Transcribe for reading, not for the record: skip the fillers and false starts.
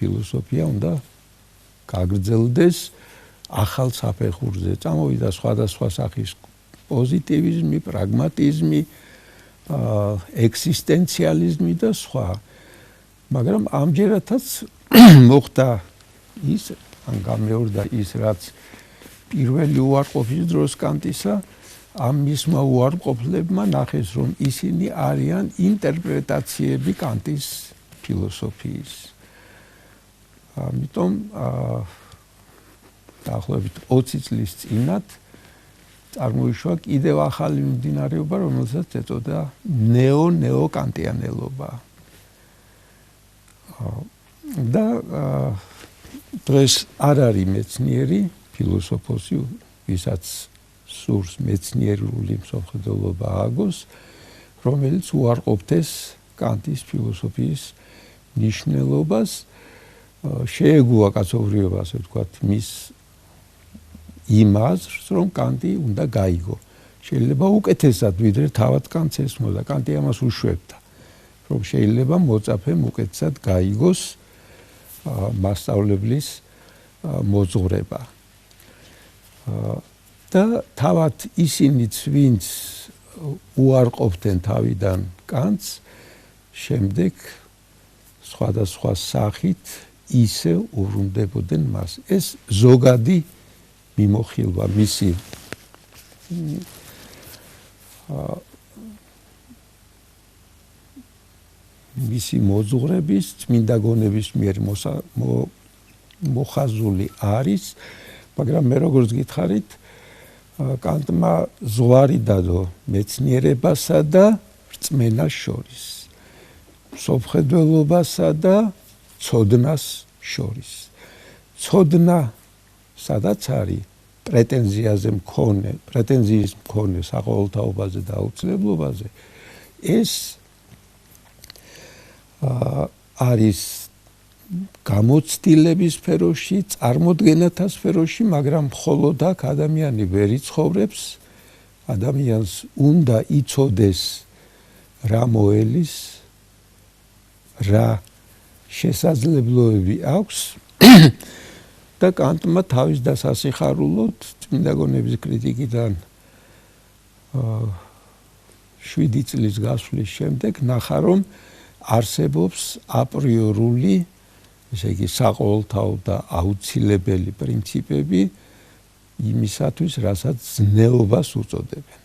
ფილოსოფია უნდა გაგრძელდეს ახალ საფეხურზე, წამოვიდა სხვადასხვა სახის პოზიტივიზმი, პრაგმატიზმი, ექსისტენციალიზმი და სხვა. მაგრამ ამჯერადაც მოხდა ის, ან გამეორდა ის, რაც პირველი უარყოფის დროს კანტისა, ამ მისმა უარყოფლებმა ნახეს, რომ ისინი არიან ინტერპრეტაციები კანტის ფილოსოფიის. ამიტომ დაახლოებით 20 წლის წინათ წარმოიშვა კიდევ ახალი მიმდინარეობა, რომელსაც ეწოდა ნეო-კანტიანელობა. და დღეს არ არის მეცნიერი ფილოსოფოსი, ვისაც სურს მეცნიერული მსოფლმხედველობა ააგოს, რომელიც უარყოფდეს კანტის ფილოსოფიის ნიშნულობას, შეეგუა კაცობრიობა, ასე ვთქვათ, მის იმ აზრს, რომ კანტი უნდა გაიგო. შეიძლება უკეთესად, ვიდრე თავად კანტს ესმოდა. კანტი ამას უშვებდა, რომ შეიძლება მოწაფემ უკეთესად გაიგოს მასწავლებლის მოძღვრება. და თავად ისინიც, ვინც უარყოფდნენ თავიდან კანტს, შემდეგ სხვადასხვა სახით ისე უბრუნდებოდნენ მას. ეს ზოგადი მიმოხილვა მისი მოძღვრების წმინდა გონების მიერ მოხაზული არის, მაგრამ მე როგორც გითხარით, კანტმა ზღვარი დადო მეცნიერებასა და რწმენას შორის, მსოფლმხედველობასა და ცოდნას შორის. ცოდნა სადაც არის პრეტენზიის მქონე საყოველთაობაზე და აუცილებლობაზე, ეს არის გამოცდილების სფეროში, წარმოდგენათა სფეროში, მაგრამ მხოლოდ აქ ადამიანი ვერ იცხოვრებს, ადამიანს უნდა იცოდეს რა მოელის, რა შესაძლებლობები აქვს და კანტმა თავის დასასიხარულოდ წმინდა გონების კრიტიკიდან 7 წლის გასვლის შემდეგ ნახა, რომ არსებობს აპრიორული, ესე იგი საყოველთაო და აუცილებელი პრინციპები იმისათვის, რასაც ზნეობას უწოდებენ.